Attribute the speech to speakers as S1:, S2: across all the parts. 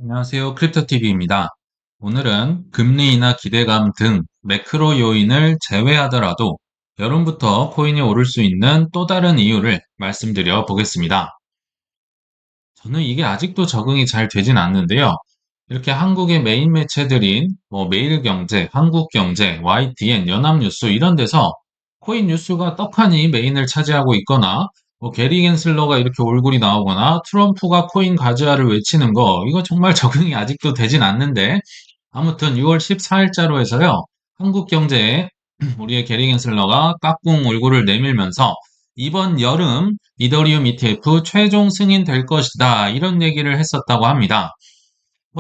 S1: 안녕하세요. 크립토TV입니다. 오늘은 금리 인하 기대감 등 매크로 요인을 제외하더라도 여름부터 코인이 오를 수 있는 또 다른 이유를 말씀드려 보겠습니다. 저는 이게 아직도 적응이 잘 되진 않는데요. 이렇게 한국의 메인 매체들인 매일경제, 한국경제, YTN, 연합뉴스 이런 데서 코인 뉴스가 떡하니 메인을 차지하고 있거나 게리 겐슬러가 이렇게 얼굴이 나오거나 트럼프가 코인 가즈아를 외치는 거 이거 정말 적응이 아직도 되진 않는데 아무튼 6월 14일자로 해서요. 한국경제에 우리의 게리 겐슬러가 깍꿍 얼굴을 내밀면서 이번 여름 이더리움 ETF 최종 승인될 것이다. 이런 얘기를 했었다고 합니다.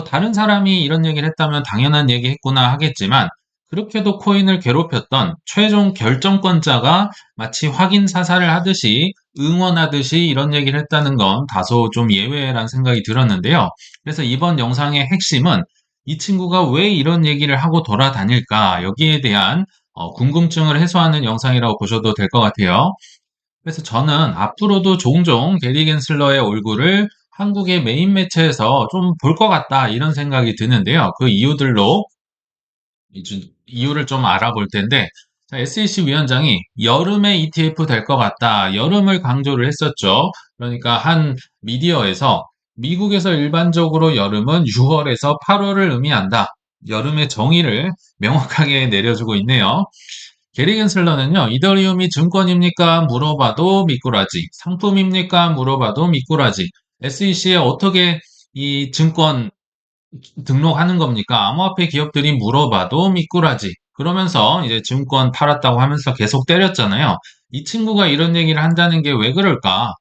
S1: 다른 사람이 이런 얘기를 했다면 당연한 얘기 했구나 하겠지만 그렇게도 코인을 괴롭혔던 최종 결정권자가 마치 확인 사살을 하듯이 응원하듯이 이런 얘기를 했다는 건 다소 좀 예외란 생각이 들었는데요. 그래서 이번 영상의 핵심은 이 친구가 왜 이런 얘기를 하고 돌아다닐까 여기에 대한 궁금증을 해소하는 영상이라고 보셔도 될 것 같아요. 그래서 저는 앞으로도 종종 게리 겐슬러의 얼굴을 한국의 메인 매체에서 좀 볼 것 같다 이런 생각이 드는데요. 그 이유들로 이유를 좀 알아볼 텐데 자, SEC 위원장이 여름에 ETF 될 것 같다. 여름을 강조를 했었죠. 그러니까 한 미디어에서 미국에서 일반적으로 여름은 6월에서 8월을 의미한다. 여름의 정의를 명확하게 내려주고 있네요. 게리 겐슬러는요, 이더리움이 증권입니까? 물어봐도 미꾸라지. 상품입니까? 물어봐도 미꾸라지. SEC에 어떻게 이 증권 등록하는 겁니까? 암호화폐 기업들이 물어봐도 미꾸라지. 그러면서 이제 증권 팔았다고 하면서 계속 때렸잖아요. 이 친구가 이런 얘기를 한다는 게 왜 그럴까?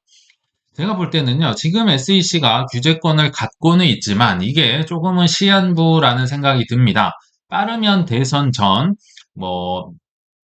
S1: 제가 볼 때는요, 지금 SEC가 규제권을 갖고는 있지만 이게 조금은 시한부라는 생각이 듭니다. 빠르면 대선 전, 뭐,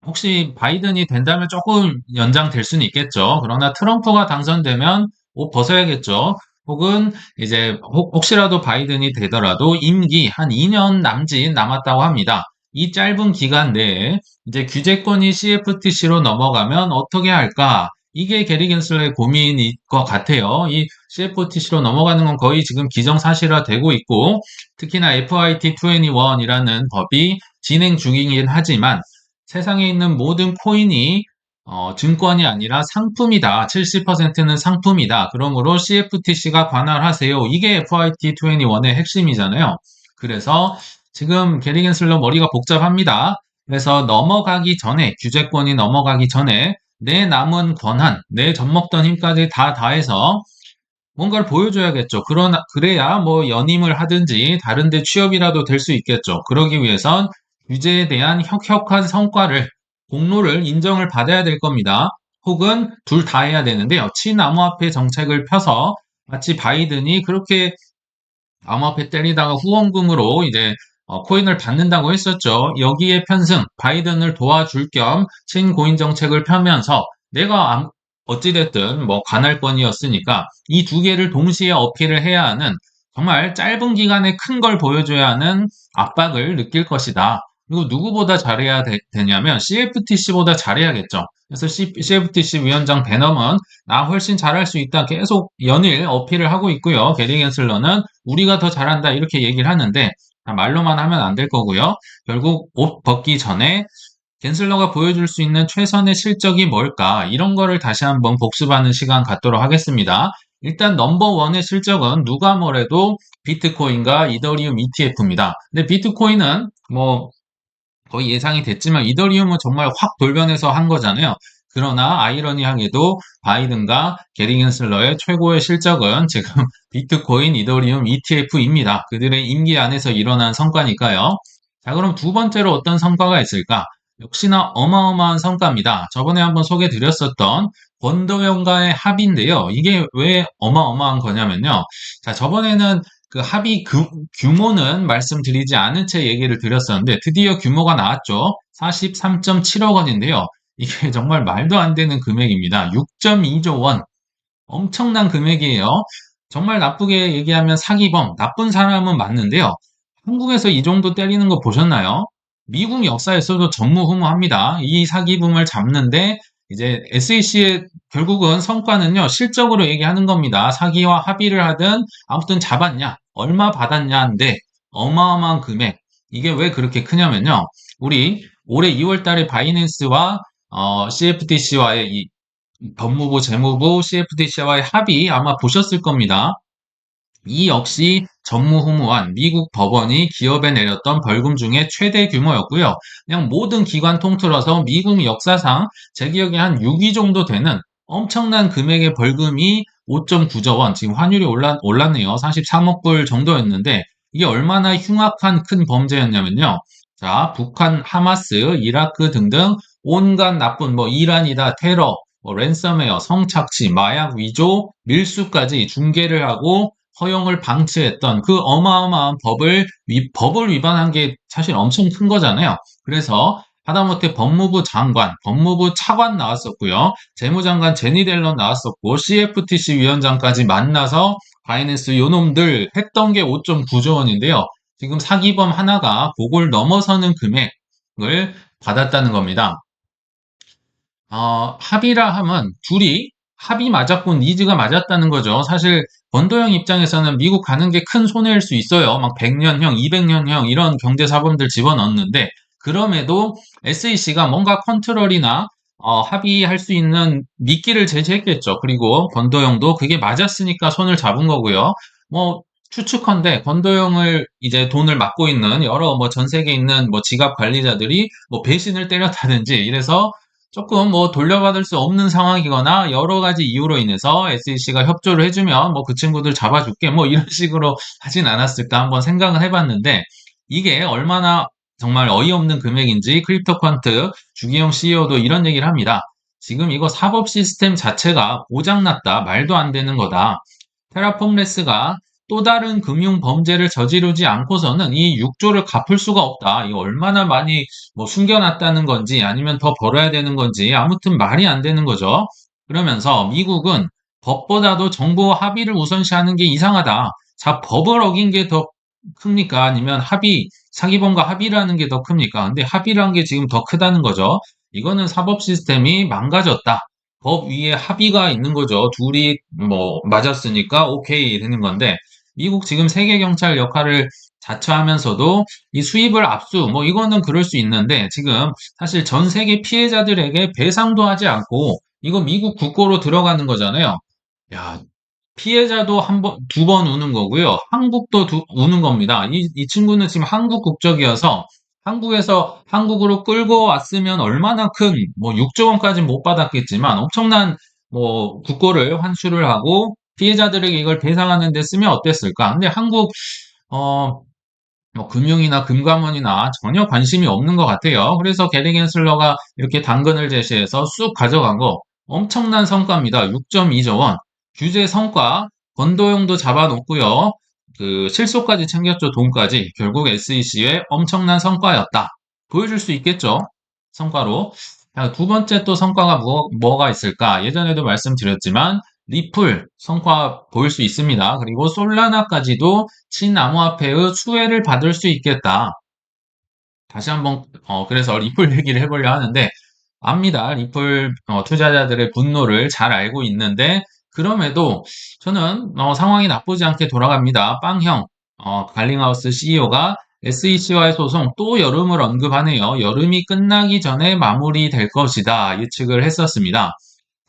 S1: 혹시 바이든이 된다면 조금 연장될 수는 있겠죠. 그러나 트럼프가 당선되면 옷 벗어야겠죠. 혹은 이제 혹시라도 바이든이 되더라도 임기 한 2년 남짓 남았다고 합니다. 이 짧은 기간 내에 이제 규제권이 CFTC로 넘어가면 어떻게 할까? 이게 게리 겐슬러의 고민일 것 같아요. 이 CFTC로 넘어가는 건 거의 지금 기정사실화 되고 있고, 특히나 FIT21이라는 법이 진행 중이긴 하지만 세상에 있는 모든 코인이 증권이 아니라 상품이다. 70%는 상품이다. 그러므로 CFTC가 관할하세요. 이게 FIT21의 핵심이잖아요. 그래서 지금 게리 겐슬러 머리가 복잡합니다. 그래서 넘어가기 전에, 규제권이 넘어가기 전에 내 남은 권한, 내 젖먹던 힘까지 다 다해서 뭔가를 보여줘야겠죠. 그래야 뭐 연임을 하든지 다른 데 취업이라도 될 수 있겠죠. 그러기 위해선 규제에 대한 혁혁한 성과를, 공로를 인정을 받아야 될 겁니다. 혹은 둘 다 해야 되는데요. 친암호화폐 정책을 펴서 마치 바이든이 그렇게 암호화폐 때리다가 후원금으로 이제 코인을 받는다고 했었죠. 여기에 편승, 바이든을 도와줄 겸 친고인 정책을 펴면서 내가 어찌됐든 뭐 관할권이었으니까 이 두 개를 동시에 어필을 해야 하는 정말 짧은 기간에 큰 걸 보여줘야 하는 압박을 느낄 것이다. 그리고 누구보다 잘해야 되냐면 CFTC보다 잘해야겠죠. 그래서 CFTC 위원장 베넘은 나 훨씬 잘할 수 있다 계속 연일 어필을 하고 있고요. 게리 겐슬러는 우리가 더 잘한다 이렇게 얘기를 하는데 말로만 하면 안 될 거고요. 결국 옷 벗기 전에 겐슬러가 보여줄 수 있는 최선의 실적이 뭘까? 이런 거를 다시 한번 복습하는 시간 갖도록 하겠습니다. 일단 넘버원의 실적은 누가 뭐래도 비트코인과 이더리움 ETF입니다. 근데 비트코인은 뭐 거의 예상이 됐지만 이더리움은 정말 확 돌변해서 한 거잖아요. 그러나 아이러니하게도 바이든과 게리 겐슬러의 최고의 실적은 지금 비트코인, 이더리움 ETF입니다. 그들의 임기 안에서 일어난 성과니까요. 자, 그럼 두 번째로 어떤 성과가 있을까? 역시나 어마어마한 성과입니다. 저번에 한번 소개 드렸었던 권도영과의 합의인데요. 이게 왜 어마어마한 거냐면요. 자, 저번에는 그 합의 규모는 말씀드리지 않은 채 얘기를 드렸었는데 드디어 규모가 나왔죠. 43.7억 원인데요. 이게 정말 말도 안 되는 금액입니다. 6.2조 원. 엄청난 금액이에요. 정말 나쁘게 얘기하면 사기범, 나쁜 사람은 맞는데요. 한국에서 이 정도 때리는 거 보셨나요? 미국 역사에서도 전무후무합니다. 이 사기범을 잡는데 이제 SEC의 결국은 성과는요, 실적으로 얘기하는 겁니다. 사기와 합의를 하든 아무튼 잡았냐, 얼마 받았냐인데 어마어마한 금액. 이게 왜 그렇게 크냐면요. 우리 올해 2월 달에 바이낸스와 CFTC와의 이 법무부, 재무부, CFTC와의 합의 아마 보셨을 겁니다. 이 역시 전무후무한 미국 법원이 기업에 내렸던 벌금 중에 최대 규모였고요. 그냥 모든 기관 통틀어서 미국 역사상 제 기억에 한 6위 정도 되는 엄청난 금액의 벌금이 5.9조 원, 지금 환율이 올랐네요. 43억 불 정도였는데 이게 얼마나 흉악한 큰 범죄였냐면요. 자, 북한, 하마스, 이라크 등등 온갖 나쁜 뭐 이란이다, 테러, 뭐 랜섬웨어, 성착취, 마약 위조, 밀수까지 중계를 하고 허용을 방치했던 그 어마어마한 법을 위반한 게 사실 엄청 큰 거잖아요. 그래서 하다못해 법무부 장관, 법무부 차관 나왔었고요. 재무장관 제니 델런 나왔었고, CFTC 위원장까지 만나서 바이낸스 요놈들 했던 게 5.9조 원인데요. 지금 사기범 하나가 그걸 넘어서는 금액을 받았다는 겁니다. 합의라 하면 둘이 합의 맞았고 니즈가 맞았다는 거죠. 사실 권도영 입장에서는 미국 가는 게 큰 손해일 수 있어요. 막 100년형, 200년형 이런 경제사범들 집어넣는데 그럼에도 SEC가 뭔가 컨트롤이나 합의할 수 있는 미끼를 제시했겠죠. 그리고 권도영도 그게 맞았으니까 손을 잡은 거고요. 뭐 추측컨대 권도영을 이제 돈을 맡고 있는 여러 뭐 전 세계에 있는 뭐 지갑 관리자들이 뭐 배신을 때렸다든지 이래서 조금 뭐 돌려받을 수 없는 상황이거나 여러 가지 이유로 인해서 SEC가 협조를 해주면 뭐 그 친구들 잡아줄게 뭐 이런 식으로 하진 않았을까 한번 생각을 해봤는데 이게 얼마나 정말 어이없는 금액인지 크립토컨트 주기용 CEO도 이런 얘기를 합니다. 지금 이거 사법 시스템 자체가 고장났다. 말도 안 되는 거다. 테라폼레스가 또 다른 금융 범죄를 저지르지 않고서는 이 6조를 갚을 수가 없다. 이거 얼마나 많이 뭐 숨겨놨다는 건지 아니면 더 벌어야 되는 건지 아무튼 말이 안 되는 거죠. 그러면서 미국은 법보다도 정보 합의를 우선시하는 게 이상하다. 자, 법을 어긴 게 더 큽니까? 아니면 사기범과 합의를 하는 게 더 큽니까? 근데 합의라는 게 지금 더 크다는 거죠. 이거는 사법 시스템이 망가졌다. 법 위에 합의가 있는 거죠. 둘이 뭐 맞았으니까 오케이 되는 건데 미국 지금 세계 경찰 역할을 자처하면서도 이 수입을 압수 뭐 이거는 그럴 수 있는데 지금 사실 전 세계 피해자들에게 배상도 하지 않고 이거 미국 국고로 들어가는 거잖아요. 야, 피해자도 한 번, 두 번 우는 거고요. 한국도 우는 겁니다. 이 친구는 지금 한국 국적이어서 한국에서 한국으로 끌고 왔으면 얼마나 큰, 뭐 6조 원까지는 못 받았겠지만 엄청난 뭐 국고를 환수를 하고 피해자들에게 이걸 배상하는 데 쓰면 어땠을까? 근데 한국, 어, 뭐 금융이나 금감원이나 전혀 관심이 없는 것 같아요. 그래서 게리 겐슬러가 이렇게 당근을 제시해서 쑥 가져간 거 엄청난 성과입니다. 6.2조 원. 규제 성과, 권도용도 잡아놓고요. 그 실소까지 챙겼죠. 돈까지. 결국 SEC의 엄청난 성과였다. 보여줄 수 있겠죠. 성과로. 자, 두 번째 또 성과가 뭐가 있을까? 예전에도 말씀드렸지만 리플 성과 보일 수 있습니다. 그리고 솔라나까지도 친암호화폐의 수혜를 받을 수 있겠다. 다시 한번 그래서 리플 얘기를 해보려 하는데 압니다. 리플 투자자들의 분노를 잘 알고 있는데 그럼에도 저는 상황이 나쁘지 않게 돌아갑니다. 빵형 갈링하우스 CEO가 SEC와의 소송 또 여름을 언급하네요. 여름이 끝나기 전에 마무리될 것이다 예측을 했었습니다.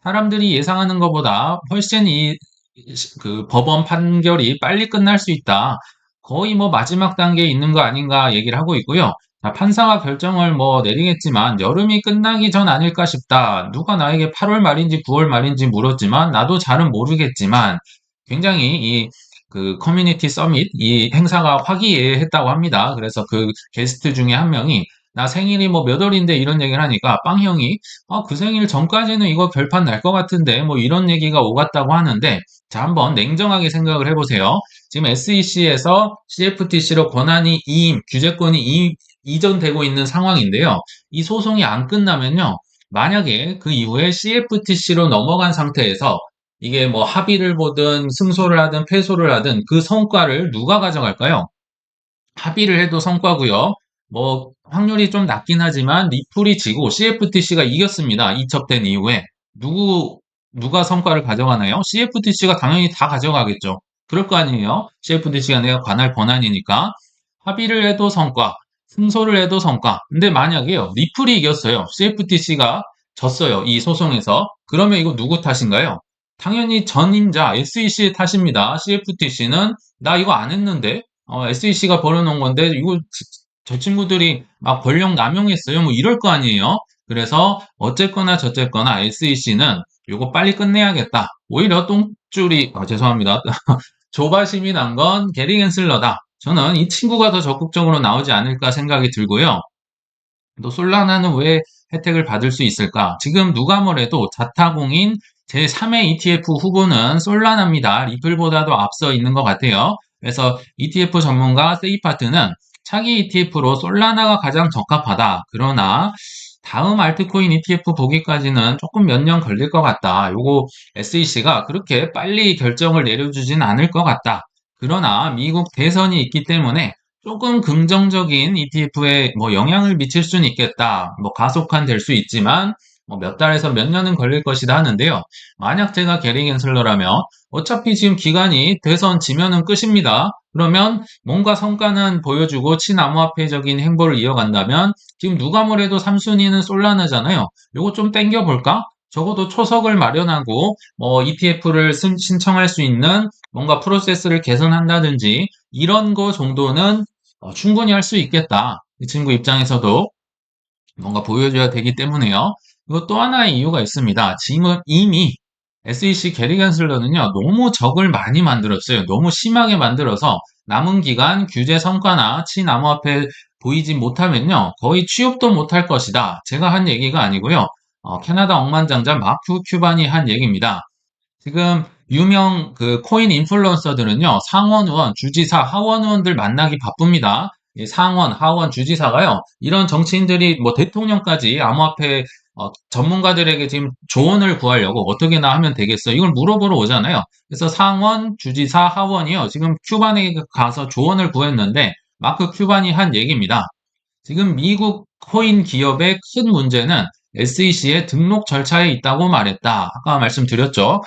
S1: 사람들이 예상하는 것보다 훨씬 그 법원 판결이 빨리 끝날 수 있다. 거의 뭐 마지막 단계에 있는 거 아닌가 얘기를 하고 있고요. 자, 판사가 결정을 뭐 내리겠지만 여름이 끝나기 전 아닐까 싶다. 누가 나에게 8월 말인지 9월 말인지 물었지만 나도 잘은 모르겠지만 굉장히 이 그 커뮤니티 서밋 이 행사가 화기애애했다고 합니다. 그래서 그 게스트 중에 한 명이 나 생일이 뭐 몇 월인데 이런 얘기를 하니까 빵 형이 그 생일 전까지는 이거 결판 날 것 같은데 뭐 이런 얘기가 오갔다고 하는데 자 한번 냉정하게 생각을 해보세요. 지금 SEC에서 CFTC로 권한이 규제권이 이전되고 있는 상황인데요. 이 소송이 안 끝나면요. 만약에 그 이후에 CFTC로 넘어간 상태에서 이게 뭐 합의를 보든 승소를 하든 패소를 하든 그 성과를 누가 가져갈까요? 합의를 해도 성과고요. 뭐 확률이 좀 낮긴 하지만 리플이 지고 CFTC가 이겼습니다. 이첩된 이후에 누가 성과를 가져가나요? CFTC가 당연히 다 가져가겠죠. 그럴 거 아니에요? CFTC가 내가 관할 권한이니까. 합의를 해도 성과, 승소를 해도 성과. 근데 만약에요, 리플이 이겼어요. CFTC가 졌어요. 이 소송에서. 그러면 이거 누구 탓인가요? 당연히 전임자 SEC의 탓입니다. CFTC는 나 이거 안 했는데, SEC가 벌여놓은 건데, 이거 저 친구들이 막 권력 남용했어요. 뭐 이럴 거 아니에요? 그래서 어쨌거나 저쨌거나 SEC는 이거 빨리 끝내야겠다. 오히려 똥줄이, 죄송합니다. 조바심이 난 건 게리 겐슬러다. 저는 이 친구가 더 적극적으로 나오지 않을까 생각이 들고요. 또 솔라나는 왜 혜택을 받을 수 있을까? 지금 누가 뭐래도 자타공인 제3의 ETF 후보는 솔라나입니다. 리플보다도 앞서 있는 것 같아요. 그래서 ETF 전문가 세이파트는 차기 ETF로 솔라나가 가장 적합하다. 그러나 다음 알트코인 ETF 보기까지는 조금 몇 년 걸릴 것 같다. 요거 SEC가 그렇게 빨리 결정을 내려주진 않을 것 같다. 그러나 미국 대선이 있기 때문에 조금 긍정적인 ETF에 뭐 영향을 미칠 수는 있겠다. 뭐 가속화 될 수 있지만 뭐몇 달에서 몇 년은 걸릴 것이다 하는데요. 만약 제가 게리 겐슬러라면 어차피 지금 기간이 대선 지면은 끝입니다. 그러면 뭔가 성과는 보여주고 친암호화폐적인 행보를 이어간다면 지금 누가 뭐래도 3순위는 솔라나잖아요. 요거 좀 땡겨볼까? 적어도 초석을 마련하고 ETF를 신청할 수 있는 뭔가 프로세스를 개선한다든지 이런 거 정도는 충분히 할 수 있겠다. 이 친구 입장에서도 뭔가 보여줘야 되기 때문에요. 이거 또 하나의 이유가 있습니다. 지금 이미 SEC 게리 겐슬러는요, 너무 적을 많이 만들었어요. 너무 심하게 만들어서 남은 기간 규제 성과나 친암호화폐 보이지 못하면요, 거의 취업도 못할 것이다. 제가 한 얘기가 아니고요. 캐나다 억만장자 마크 큐반이 한 얘기입니다. 지금 유명 그 코인 인플루언서들은요, 상원 의원, 주지사, 하원 의원들 만나기 바쁩니다. 이 상원, 하원, 주지사가요, 이런 정치인들이 뭐 대통령까지 암호화폐 전문가들에게 지금 조언을 구하려고 어떻게나 하면 되겠어. 이걸 물어보러 오잖아요. 그래서 상원, 주지사, 하원이요, 지금 큐반에 가서 조언을 구했는데, 마크 큐반이 한 얘기입니다. 지금 미국 코인 기업의 큰 문제는 SEC의 등록 절차에 있다고 말했다. 아까 말씀드렸죠.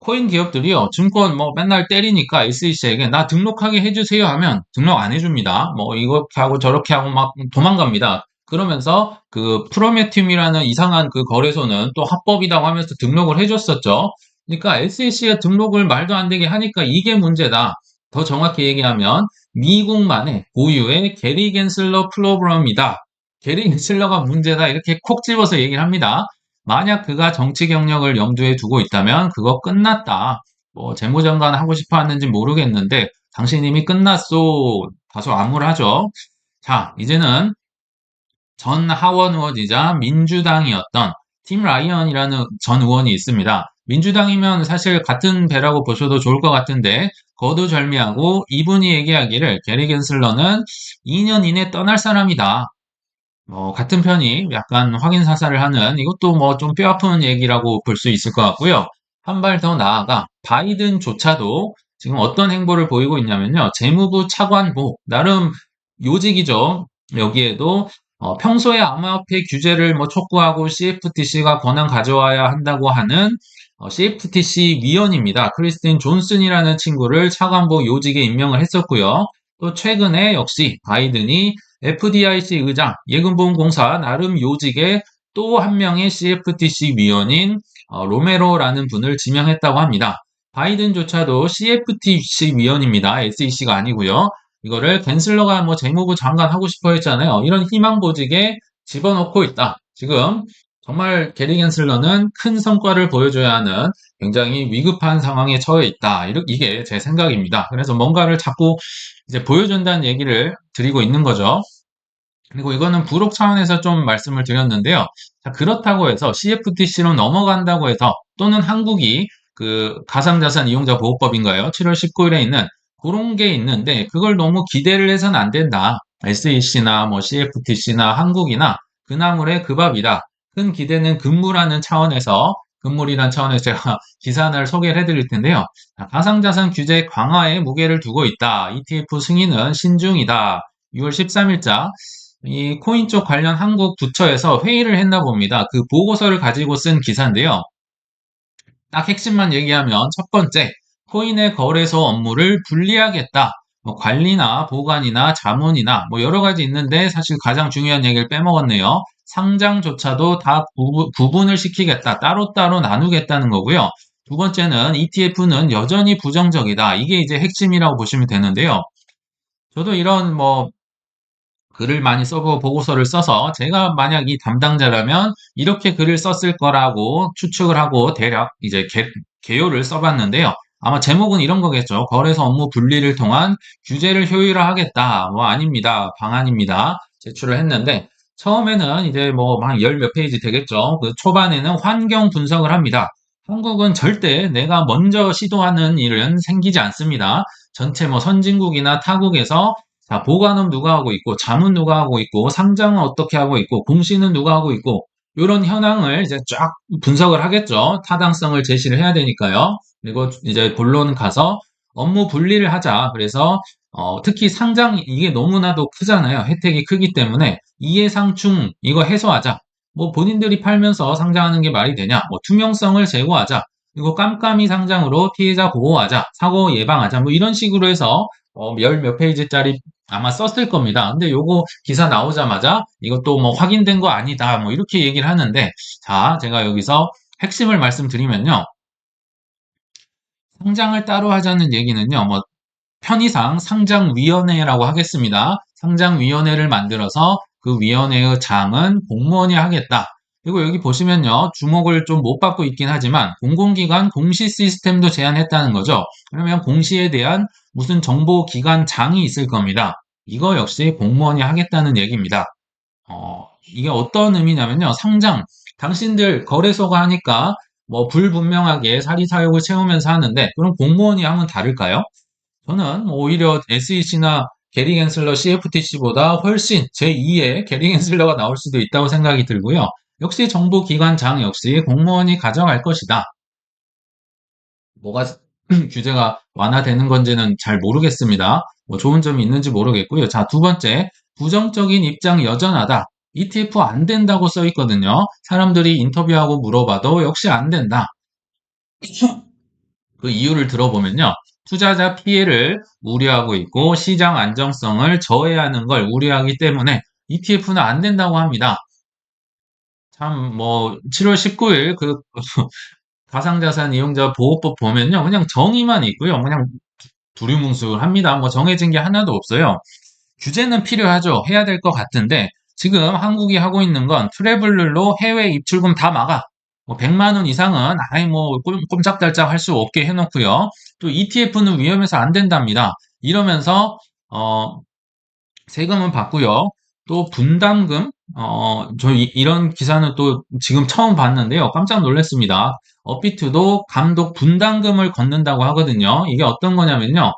S1: 코인 기업들이요, 증권 뭐 맨날 때리니까 SEC에게 나 등록하게 해주세요 하면 등록 안 해줍니다. 뭐 이렇게 하고 저렇게 하고 막 도망갑니다. 그러면서 그 프로메티움이라는 이상한 그 거래소는 또 합법이라고 하면서 등록을 해줬었죠. 그러니까 SEC가 등록을 말도 안 되게 하니까 이게 문제다. 더 정확히 얘기하면 미국만의 고유의 게리 겐슬러 프로그램이다. 게리 겐슬러가 문제다. 이렇게 콕 집어서 얘기를 합니다. 만약 그가 정치 경력을 염두에 두고 있다면 그거 끝났다. 뭐 재무장관 하고 싶어 하는지 모르겠는데 당신 이미 끝났소. 다소 암울하죠. 자, 이제는 전 하원 의원이자 민주당이었던 팀 라이언이라는 전 의원이 있습니다. 민주당이면 사실 같은 배라고 보셔도 좋을 것 같은데 거두절미하고 이분이 얘기하기를 게리 겐슬러는 2년 이내 떠날 사람이다. 같은 편이 약간 확인 사살을 하는 이것도 뭐 좀 뼈아픈 얘기라고 볼 수 있을 것 같고요. 한 발 더 나아가 바이든조차도 지금 어떤 행보를 보이고 있냐면요. 재무부 차관보, 나름 요직이죠. 여기에도 평소에 암호화폐 규제를 뭐 촉구하고 CFTC가 권한 가져와야 한다고 하는 CFTC 위원입니다. 크리스틴 존슨이라는 친구를 차관보 요직에 임명을 했었고요. 또 최근에 역시 바이든이 FDIC 의장, 예금보험공사 나름 요직에 또 한 명의 CFTC 위원인 로메로라는 분을 지명했다고 합니다. 바이든조차도 CFTC 위원입니다. SEC가 아니고요. 이거를 겐슬러가 뭐 재무부 장관 하고 싶어 했잖아요. 이런 희망보직에 집어넣고 있다. 지금 정말 게리 겐슬러는 큰 성과를 보여줘야 하는 굉장히 위급한 상황에 처해 있다. 이게 제 생각입니다. 그래서 뭔가를 자꾸 이제 보여준다는 얘기를 드리고 있는 거죠. 그리고 이거는 부록 차원에서 좀 말씀을 드렸는데요. 자, 그렇다고 해서 CFTC로 넘어간다고 해서 또는 한국이 그 가상자산 이용자 보호법인가요? 7월 19일에 있는 그런 게 있는데 그걸 너무 기대를 해서는 안 된다. SEC나 뭐 CFTC나 한국이나 그 나물의 그 밥이다. 큰 기대는 금물하는 차원에서 금물이란 차원에서 제가 기사 하나를 소개를 해드릴 텐데요. 가상자산 규제 강화에 무게를 두고 있다. ETF 승인은 신중이다. 6월 13일자 이 코인 쪽 관련 한국 부처에서 회의를 했나 봅니다. 그 보고서를 가지고 쓴 기사인데요. 딱 핵심만 얘기하면 첫 번째, 코인의 거래소 업무를 분리하겠다. 뭐 관리나 보관이나 자문이나 뭐 여러 가지 있는데 사실 가장 중요한 얘기를 빼먹었네요. 상장조차도 다 구분을 시키겠다. 따로따로 나누겠다는 거고요. 두 번째는 ETF는 여전히 부정적이다. 이게 이제 핵심이라고 보시면 되는데요. 저도 이런 뭐 글을 많이 써보고 보고서를 써서 제가 만약 이 담당자라면 이렇게 글을 썼을 거라고 추측을 하고 대략 이제 개요를 써봤는데요. 아마 제목은 이런 거겠죠. 거래소 업무 분리를 통한 규제를 효율화하겠다. 뭐 아닙니다. 방안입니다. 제출을 했는데 처음에는 이제 뭐 한 열 몇 페이지 되겠죠. 그 초반에는 환경 분석을 합니다. 한국은 절대 내가 먼저 시도하는 일은 생기지 않습니다. 전체 뭐 선진국이나 타국에서 자, 보관은 누가 하고 있고, 자문 누가 하고 있고, 상장은 어떻게 하고 있고, 공시는 누가 하고 있고, 이런 현황을 이제 쫙 분석을 하겠죠. 타당성을 제시를 해야 되니까요. 그리고 이제 본론 가서 업무 분리를 하자. 그래서 특히 상장 이게 너무나도 크잖아요. 혜택이 크기 때문에 이해상충 이거 해소하자. 뭐 본인들이 팔면서 상장하는 게 말이 되냐? 뭐 투명성을 제고하자. 그리고 깜깜이 상장으로 피해자 보호하자. 사고 예방하자. 뭐 이런 식으로 해서 열 몇 페이지짜리 아마 썼을 겁니다. 근데 요거 기사 나오자마자 이것도 뭐 확인된 거 아니다. 뭐 이렇게 얘기를 하는데 자, 제가 여기서 핵심을 말씀드리면요. 상장을 따로 하자는 얘기는요. 뭐 편의상 상장위원회라고 하겠습니다. 상장위원회를 만들어서 그 위원회의 장은 공무원이 하겠다. 그리고 여기 보시면요. 주목을 좀 못 받고 있긴 하지만 공공기관 공시 시스템도 제안했다는 거죠. 그러면 공시에 대한 무슨 정보기관장이 있을 겁니다. 이거 역시 공무원이 하겠다는 얘기입니다. 이게 어떤 의미냐면요. 상장, 당신들 거래소가 하니까 뭐 불분명하게 사리사욕을 채우면서 하는데 그럼 공무원이 하면 다를까요? 저는 오히려 SEC나 게리 겐슬러 CFTC보다 훨씬 제2의 게리 겐슬러가 나올 수도 있다고 생각이 들고요. 역시 정보기관장 역시 공무원이 가져갈 것이다. 뭐가 규제가 완화되는 건지는 잘 모르겠습니다. 뭐 좋은 점이 있는지 모르겠고요. 자, 두 번째, 부정적인 입장 여전하다. ETF 안 된다고 써 있거든요. 사람들이 인터뷰하고 물어봐도 역시 안 된다. 그 이유를 들어보면요. 투자자 피해를 우려하고 있고 시장 안정성을 저해하는 걸 우려하기 때문에 ETF는 안 된다고 합니다. 참, 뭐, 7월 19일 그 가상자산 이용자 보호법 보면요. 그냥 정의만 있고요. 그냥 두리뭉술합니다. 뭐 정해진 게 하나도 없어요. 규제는 필요하죠. 해야 될 것 같은데 지금 한국이 하고 있는 건 트래블러로 해외 입출금 다 막아. 뭐 100만 원 이상은 아예 뭐 꼼짝달짝 할 수 없게 해놓고요. 또 ETF는 위험해서 안 된답니다. 이러면서 세금은 받고요. 또 분담금, 저 이런 기사는 또 지금 처음 봤는데요. 깜짝 놀랐습니다. 업비트도 감독 분담금을 걷는다고 하거든요. 이게 어떤 거냐면요.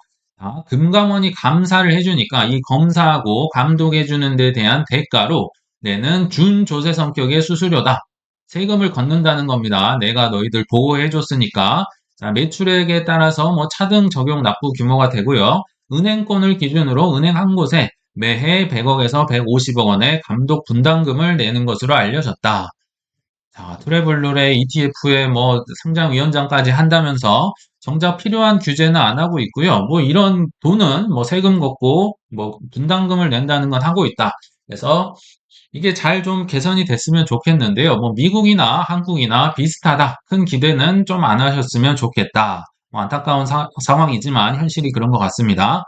S1: 금감원이 감사를 해주니까 이 검사하고 감독해주는 데 대한 대가로 내는 준조세 성격의 수수료다. 세금을 걷는다는 겁니다. 내가 너희들 보호해줬으니까. 자, 매출액에 따라서 뭐 차등 적용 납부 규모가 되고요. 은행권을 기준으로 은행 한 곳에 매해 100억에서 150억 원의 감독 분담금을 내는 것으로 알려졌다. 자, 트래블룰의 ETF에 뭐 상장위원장까지 한다면서 정작 필요한 규제는 안 하고 있고요. 뭐 이런 돈은 뭐 세금 걷고 뭐 분담금을 낸다는 건 하고 있다. 그래서 이게 잘 좀 개선이 됐으면 좋겠는데요. 뭐 미국이나 한국이나 비슷하다. 큰 기대는 좀 안 하셨으면 좋겠다. 뭐 안타까운 상황이지만 현실이 그런 것 같습니다.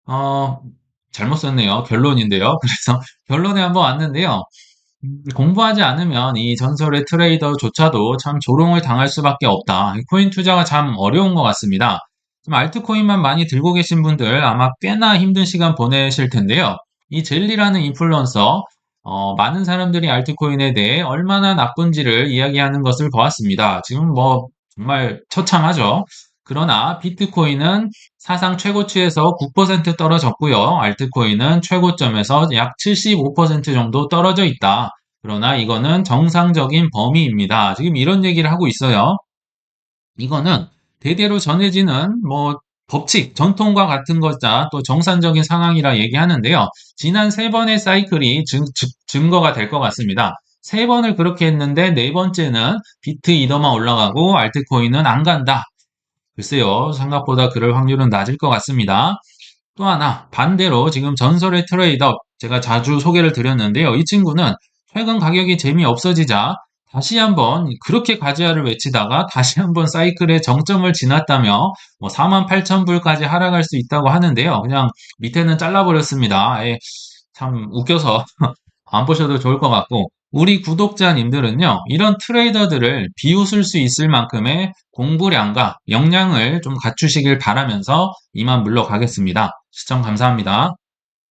S1: 어, 잘못 썼네요. 결론인데요. 그래서 결론에 한번 왔는데요. 공부하지 않으면 이 전설의 트레이더조차도 참 조롱을 당할 수밖에 없다. 코인 투자가 참 어려운 것 같습니다. 좀 알트코인만 많이 들고 계신 분들 아마 꽤나 힘든 시간 보내실 텐데요. 이 젤리라는 인플루언서, 많은 사람들이 알트코인에 대해 얼마나 나쁜지를 이야기하는 것을 보았습니다. 지금 뭐 정말 처참하죠. 그러나 비트코인은 사상 최고치에서 9% 떨어졌고요. 알트코인은 최고점에서 약 75% 정도 떨어져 있다. 그러나 이거는 정상적인 범위입니다. 지금 이런 얘기를 하고 있어요. 이거는 대대로 전해지는 뭐 법칙, 전통과 같은 거자 또 정상적인 상황이라 얘기하는데요. 지난 세 번의 사이클이 증거가 될 것 같습니다. 세 번을 그렇게 했는데 네 번째는 비트 이더만 올라가고 알트코인은 안 간다. 글쎄요, 생각보다 그럴 확률은 낮을 것 같습니다. 또 하나, 반대로 지금 전설의 트레이더, 제가 자주 소개를 드렸는데요. 이 친구는 최근 가격이 재미없어지자 다시 한번 그렇게 가지야를 외치다가 다시 한번 사이클의 정점을 지났다며 뭐 48,000불까지 하락할 수 있다고 하는데요. 그냥 밑에는 잘라버렸습니다. 참 웃겨서 안 보셔도 좋을 것 같고, 우리 구독자님들은요, 이런 트레이더들을 비웃을 수 있을 만큼의 공부량과 역량을 좀 갖추시길 바라면서 이만 물러가겠습니다. 시청 감사합니다.